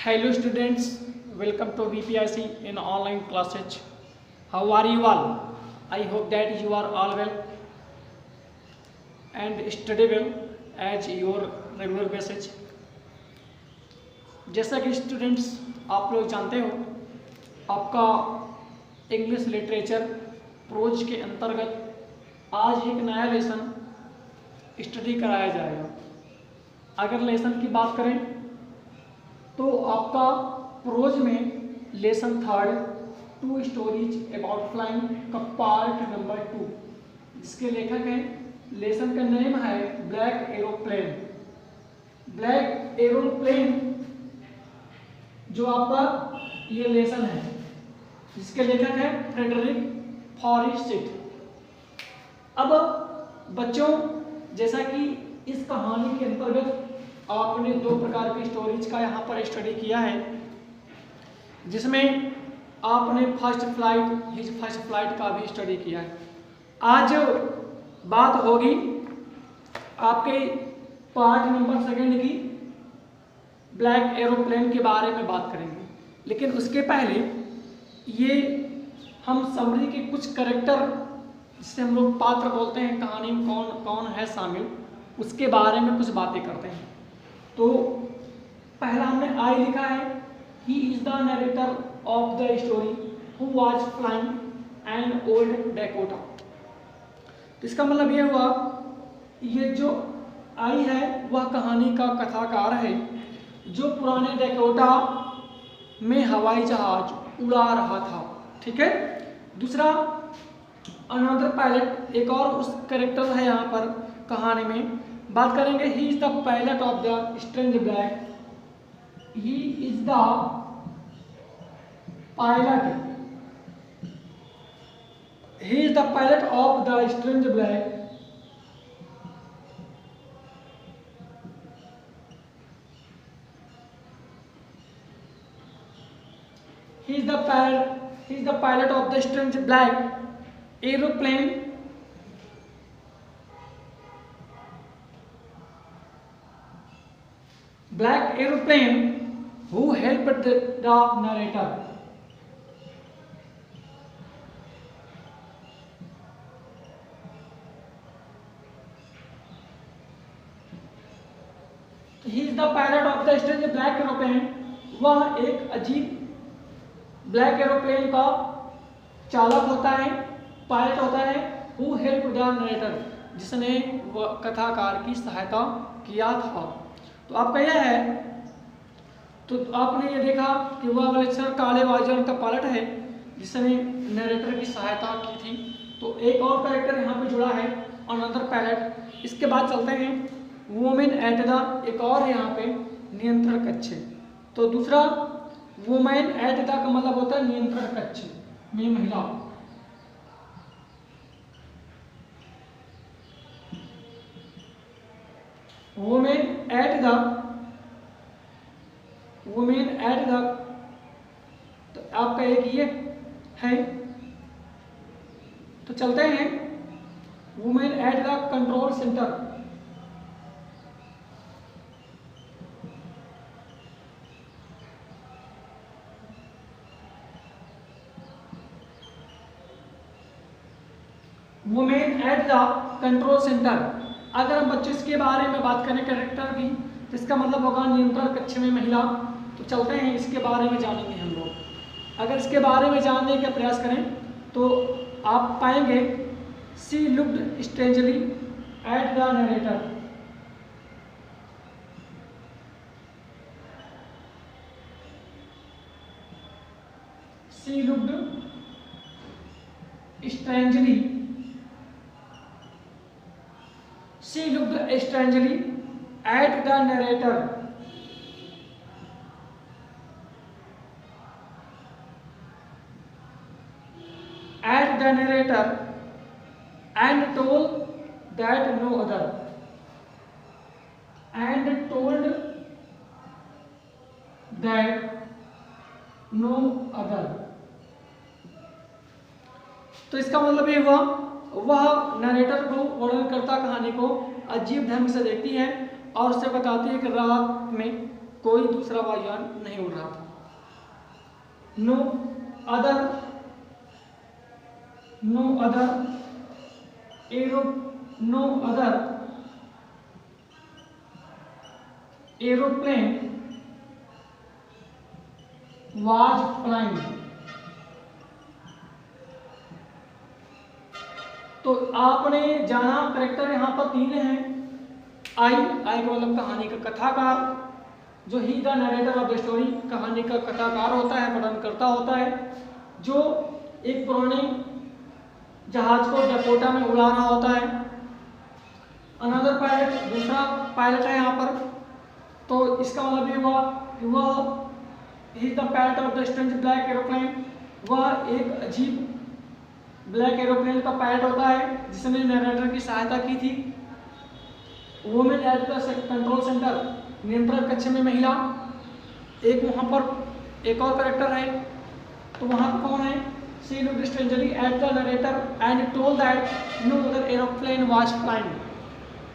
Hello students, welcome to VPIC in online classes. How are you all? I hope that you are all well and study well as your regular basis. जैसा कि students आप लोग जानते हो, आपका English literature pros के अंतर्गत आज एक नया लेसन स्टडी कराया जाएगा। अगर लेसन की बात करें तो आपका प्रोज में lesson third 2 stories about flying का पार्ट नंबर 2, जिसके लेखक हैं, लेसन का नेम है ब्लैक एरोप्लेन। ब्लैक एरोप्लेन जो आपका ये लेसन है, जिसके लेखक है फ्रेडरिक फॉरेस्टिट। अब बच्चों, जैसा कि इस कहानी के अंतर्गत आपने 2 प्रकार की स्टोरीज का यहाँ पर स्टडी किया है, जिसमें आपने हिज फर्स्ट फ्लाइट का भी स्टडी किया है। आज बात होगी आपके पार्ट नंबर 2 की, ब्लैक एरोप्लेन के बारे में बात करेंगे। लेकिन उसके पहले ये हम समरी के कुछ कैरेक्टर, जिसे हम लोग पात्र बोलते हैं, कहानी में कौन कौन है शामिल, उसके बारे में कुछ बातें करते हैं। तो पहला हमने आई लिखा है, he is the narrator of the story who was flying an old Dakota. तो इसका मतलब ये हुआ, ये जो आई है वह कहानी का कथाकार है जो पुराने डैकोटा में हवाई जहाज उड़ा रहा था। ठीक है। दूसरा, अनदर पायलट, एक और उस कैरेक्टर है यहाँ पर कहानी में बात करेंगे। ही is the pilot of the strange black. He is the pilot, he is the pilot of the strange black. He is the pilot of the strange black aeroplane who helped the narrator. He is the pilot of the strange black aeroplane. वह एक अजीब black aeroplane का चालक होता है, pilot होता है। Who help the narrator, जिसने वह कथाकार की सहायता किया था। तो आपका यह है, तो आपने ये देखा कि वह वलेक्सर काले वाजन का पायलट है जिसने नरेटर की सहायता की थी। तो एक और कैरेक्टर यहाँ पे जुड़ा है, अनदर पायलट। इसके बाद चलते हैं वुमेन एट द, एक और यहाँ पे नियंत्रण कक्ष। तो दूसरा, वुमेन एट द का मतलब होता है नियंत्रण कक्ष में महिला। वुमेन एट द, तो आपका एक ये है। तो चलते हैं women at the control centre. Women at the control centre, अगर हम बच्चों इसके बारे में बात करें कैरेक्टर की, तो इसका मतलब होगा नियंत्रण कक्ष में महिला। तो चलते हैं इसके बारे में जानेंगे हम लोग। अगर इसके बारे में जानने का प्रयास करें तो आप पाएंगे, she looked strangely eight the narrator. She looked strangely, she looked strangely at the narrator. And told that no other. तो इसका मतलब ये हुआ, वह नरेटर को, वर्णनकर्ता कहानी को अजीब ढंग से देखती है और उसे बताती है कि रात में कोई दूसरा वायुयान नहीं उड़ रहा था। No other aeroplane was flying. तो आपने जाना करेक्टर यहाँ पर 3 हैं। आई का मतलब कहानी का कथाकार, जो he the narrator of the story, कहानी का कथाकार होता है, वर्णनकर्ता होता है, जो एक पुराने जहाज को डकोटा में उड़ा रहा होता है। अनदर पायलट, दूसरा पायलट है यहाँ पर। तो इसका मतलब ये हुआ कि वह he the pilot of the strange black aeroplane, वह एक अजीब ब्लैक एरोप्लेन का पायलट होता है जिसने नरेटर की सहायता की थी। Women at the control centre, नियंत्रण कक्ष में महिला। एक वहाँ पर एक और करेक्टर है, तो वहाँ पर कौन है? She looked strangely at the narrator and told that no other aeroplane was flying.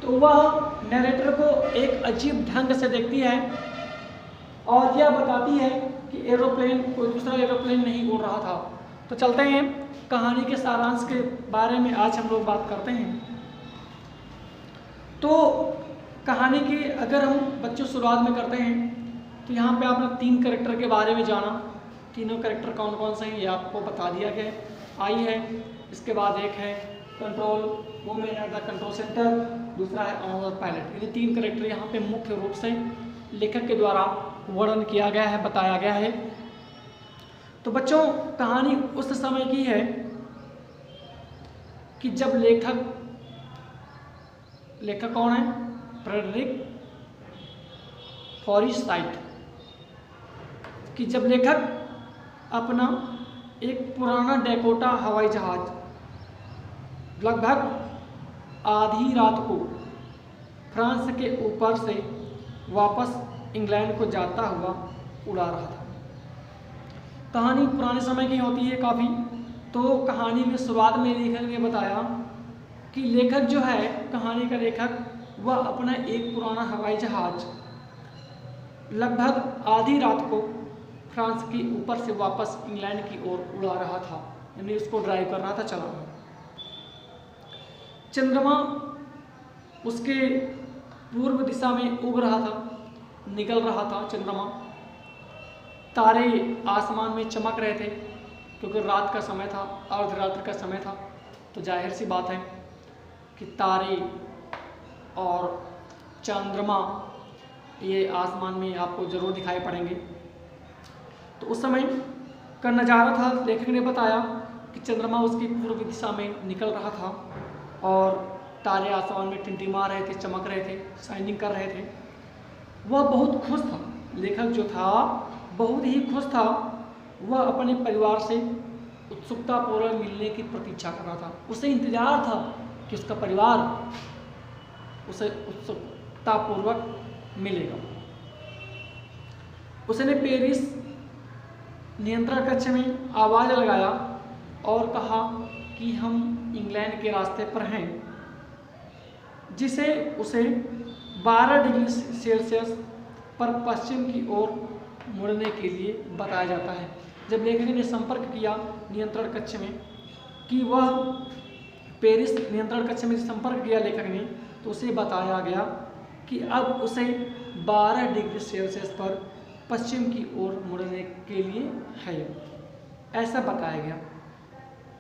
तो वह नरेटर को एक अजीब ढंग से देखती है और यह बताती है कि एरोप्लेन, कोई दूसरा एरोप्लेन नहीं उड़ रहा था। तो चलते हैं कहानी के सारांश के बारे में आज हम लोग बात करते हैं। तो कहानी की अगर हम बच्चों शुरुआत में करते हैं तो यहाँ पे आपने 3 कैरेक्टर के बारे में जाना। तीनों कैरेक्टर कौन कौन से हैं ये आपको बता दिया गया। आई है, इसके बाद एक है control, women at the control centre, दूसरा है अनदर पायलट। ये 3 कैरेक्टर यहाँ पे मुख्य रूप से लेखक के द्वारा वर्णन किया गया है, बताया गया है। तो बच्चों कहानी उस समय की है कि जब लेखक कौन है? फ्रेडरिक फॉरिसाइट। कि जब लेखक अपना एक पुराना डकोटा हवाई जहाज लगभग आधी रात को फ्रांस के ऊपर से वापस इंग्लैंड को जाता हुआ उड़ा रहा था। कहानी पुराने समय की होती है काफ़ी। तो कहानी में शुरुआत में लेखक ने बताया कि लेखक जो है, कहानी का लेखक, वह अपना एक पुराना हवाई जहाज लगभग आधी रात को फ्रांस के ऊपर से वापस इंग्लैंड की ओर उड़ा रहा था, यानी उसको ड्राइव कर रहा था, चला रहा था। चंद्रमा उसके पूर्व दिशा में उग रहा था, निकल रहा था चंद्रमा। तारे आसमान में चमक रहे थे क्योंकि रात का समय था, अर्धरात्र का समय था। तो जाहिर सी बात है कि तारे और चंद्रमा ये आसमान में आपको ज़रूर दिखाई पड़ेंगे। तो उस समय का नज़ारा था, लेखक ने बताया कि चंद्रमा उसकी पूर्व दिशा में निकल रहा था और तारे आसमान में टिमटिमा रहे थे, चमक रहे थे, शाइनिंग कर रहे थे। वह बहुत खुश था, लेखक जो था बहुत ही खुश था। वह अपने परिवार से उत्सुकतापूर्वक मिलने की प्रतीक्षा कर रहा था। उसे इंतजार था कि उसका परिवार उसे उत्सुकतापूर्वक मिलेगा। उसने पेरिस नियंत्रण कक्ष में आवाज़ लगाया और कहा कि हम इंग्लैंड के रास्ते पर हैं, जिसे उसे 12 डिग्री सेल्सियस पर पश्चिम की ओर मुड़ने के लिए बताया जाता है। जब लेखक ने संपर्क किया नियंत्रण कक्ष में कि वह पेरिस नियंत्रण कक्ष में संपर्क किया लेखक ने, तो उसे बताया गया कि अब उसे 12 डिग्री सेल्सियस पर पश्चिम की ओर मुड़ने के लिए है, ऐसा बताया गया।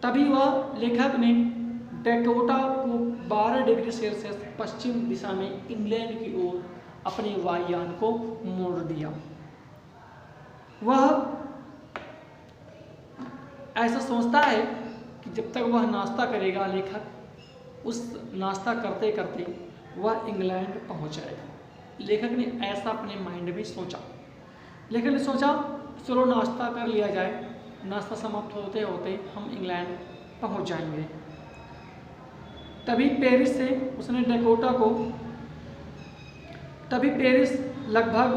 तभी वह लेखक ने डकोटा को 12 डिग्री सेल्सियस पश्चिम दिशा में इंग्लैंड की ओर अपने वायुयान को मोड़ दिया। वह ऐसा सोचता है कि जब तक वह नाश्ता करेगा, लेखक उस नाश्ता करते करते वह इंग्लैंड पहुंच जाएगा। लेखक ने ऐसा अपने माइंड में सोचा। लेखक ने सोचा चलो नाश्ता कर लिया जाए, नाश्ता समाप्त होते होते हम इंग्लैंड पहुंच जाएंगे। तभी पेरिस लगभग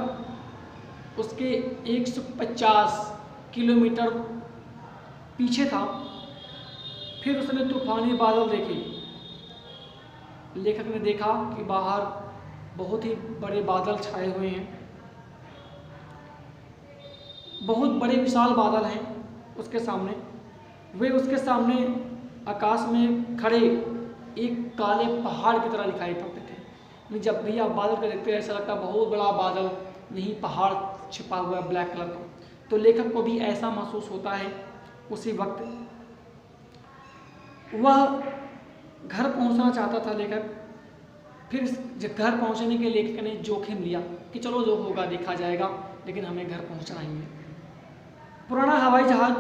उसके 150 किलोमीटर पीछे था। फिर उसने तूफानी बादल देखे। लेखक ने देखा कि बाहर बहुत ही बड़े बादल छाए हुए हैं बहुत बड़े विशाल बादल हैं उसके सामने, वे उसके सामने आकाश में खड़े एक काले पहाड़ की तरह दिखाई पड़ते थे। जब भी आप बादल को देखते हैं ऐसा लगता है बहुत बड़ा बादल नहीं पहाड़ छिपा हुआ है ब्लैक कलर का। तो लेखक को भी ऐसा महसूस होता है। उसी वक्त वह घर पहुंचना चाहता था लेखक। फिर घर पहुंचने के लेखक ने जोखिम लिया कि चलो जो होगा देखा जाएगा, लेकिन हमें घर पहुंचना ही है। पुराना हवाई जहाज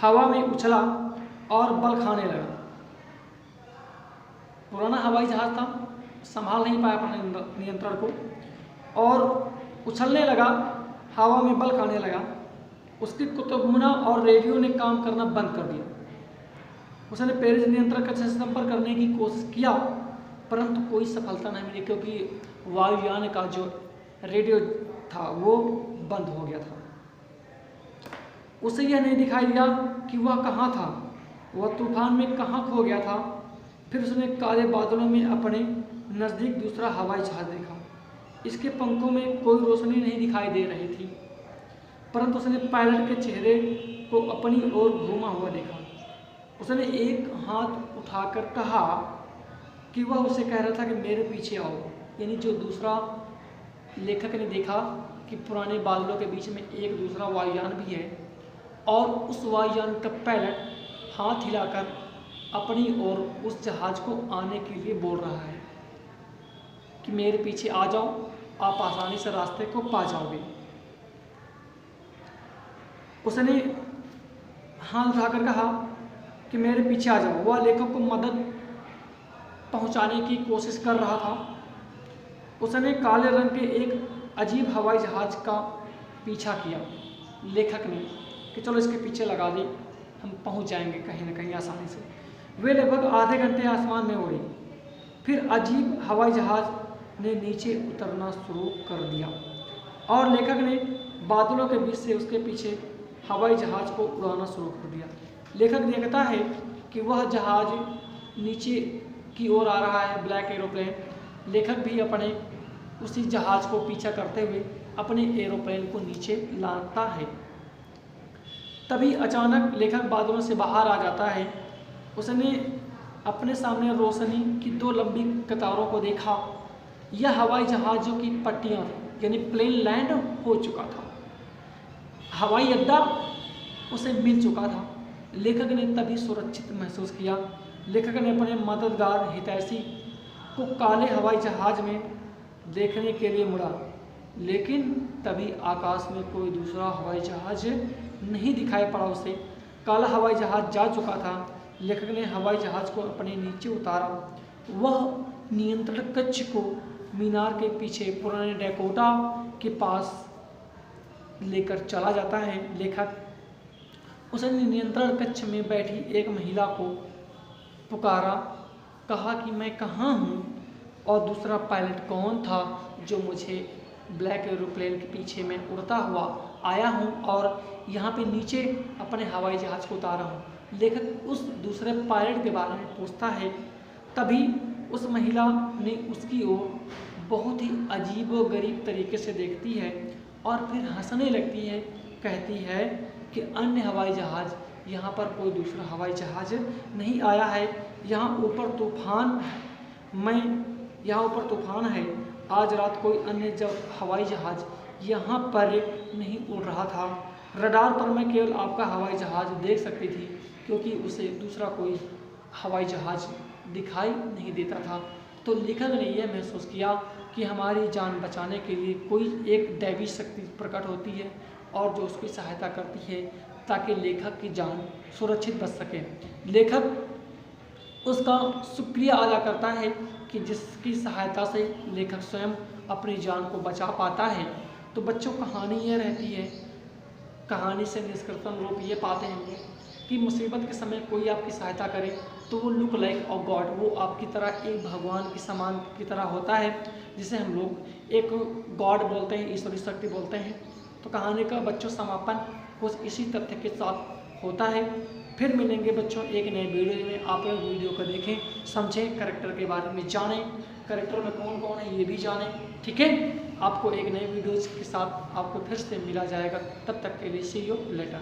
हवा में उछला और बल खाने लगा। पुराना हवाई जहाज था, संभाल नहीं पाया अपने नियंत्रण को और उछलने लगा, हवा में बल खाने लगा। उसकी कुतुबमुना और रेडियो ने काम करना बंद कर दिया। उसने पेरिस नियंत्रक से संपर्क करने की कोशिश किया, परंतु कोई सफलता नहीं मिली, क्योंकि वायुयान का जो रेडियो था वो बंद हो गया था। उसे यह नहीं दिखाई दिया कि वह कहाँ था, वह तूफान में कहाँ खो गया था। फिर उसने काले बादलों में अपने नज़दीक दूसरा हवाई जहाज देखा। इसके पंखों में कोई रोशनी नहीं दिखाई दे रही थी, परंतु उसने पायलट के चेहरे को अपनी ओर घूमा हुआ देखा। उसने एक हाथ उठाकर कहा कि वह उसे कह रहा था कि मेरे पीछे आओ। यानी जो दूसरा लेखक ने देखा कि पुराने बादलों के बीच में एक दूसरा वायुयान भी है और उस वायुयान का पायलट हाथ हिलाकर अपनी ओर उस जहाज को आने के लिए बोल रहा है कि मेरे पीछे आ जाओ, आप आसानी से रास्ते को पा जाओगे। उसने हाथ उठाकर कहा कि मेरे पीछे आ जाओ। वह लेखक को मदद पहुंचाने की कोशिश कर रहा था। उसने काले रंग के एक अजीब हवाई जहाज का पीछा किया लेखक ने कि चलो इसके पीछे लगा दे, हम पहुंच जाएंगे कहीं ना कहीं आसानी से। वे लगभग आधे घंटे आसमान में उड़े। फिर अजीब हवाई जहाज ने नीचे उतरना शुरू कर दिया और लेखक ने बादलों के बीच से उसके पीछे हवाई जहाज को उड़ाना शुरू कर दिया। लेखक देखता है कि वह जहाज नीचे की ओर आ रहा है, ब्लैक एरोप्लेन। लेखक भी अपने उसी जहाज को पीछा करते हुए अपने एरोप्लेन को नीचे लाता है। तभी अचानक लेखक बादलों से बाहर आ जाता है। उसने अपने सामने रोशनी की दो लंबी कतारों को देखा। यह हवाई जहाज़ों की पट्टियाँ यानी प्लेन लैंड हो चुका था। हवाई अड्डा उसे मिल चुका था। लेखक ने तभी सुरक्षित महसूस किया। लेखक ने अपने मददगार हितैषी को काले हवाई जहाज में देखने के लिए मुड़ा, लेकिन तभी आकाश में कोई दूसरा हवाई जहाज नहीं दिखाई पड़ा उसे। काला हवाई जहाज जा चुका था। लेखक ने हवाई जहाज को अपने नीचे उतारा। वह नियंत्रण कक्ष को मीनार के पीछे पुराने डैकोटा के पास लेकर चला जाता है। लेखक उसने नियंत्रण कक्ष में बैठी एक महिला को पुकारा, कहा कि मैं कहाँ हूँ और दूसरा पायलट कौन था जो मुझे ब्लैक एरोप्लेन के पीछे में उड़ता हुआ आया हूँ और यहाँ पे नीचे अपने हवाई जहाज को उतारा हूँ। लेखक उस दूसरे पायलट के बारे में पूछता है। तभी उस महिला ने उसकी ओर बहुत ही अजीब व गरीब तरीके से देखती है और फिर हंसने लगती है। कहती है कि अन्य हवाई जहाज, यहाँ पर कोई दूसरा हवाई जहाज नहीं आया है। यहाँ ऊपर तूफान यहाँ ऊपर तूफान है। आज रात कोई अन्य हवाई जहाज यहाँ पर नहीं उड़ रहा था। रडार पर मैं केवल आपका हवाई जहाज देख सकती थी, क्योंकि उसे दूसरा कोई हवाई जहाज दिखाई नहीं देता था। तो लेखक ने यह महसूस किया कि हमारी जान बचाने के लिए कोई एक दैवी शक्ति प्रकट होती है और जो उसकी सहायता करती है ताकि लेखक की जान सुरक्षित बच सके। लेखक उसका शुक्रिया अदा करता है कि जिसकी सहायता से लेखक स्वयं अपनी जान को बचा पाता है। तो बच्चों, कहानी ये रहती है, कहानी से निष्कर्षण रूप ये पाते हैं कि मुसीबत के समय कोई आपकी सहायता करे तो वो लुक लाइक ऑफ गॉड, वो आपकी तरह एक भगवान की समान की तरह होता है, जिसे हम लोग एक गॉड बोलते हैं, ईश्वरीय शक्ति बोलते हैं। तो कहानी का बच्चों समापन कुछ इसी तथ्य के साथ होता है। फिर मिलेंगे बच्चों एक नए वीडियो में। आप लोग वीडियो को देखें, समझें, कैरेक्टर के बारे में जानें। कैरेक्टर में कौन कौन है ये भी जानें। ठीक है, आपको एक नए वीडियोज़ के साथ आपको फिर से मिला जाएगा। तब तक के लिए सी यू लेटर।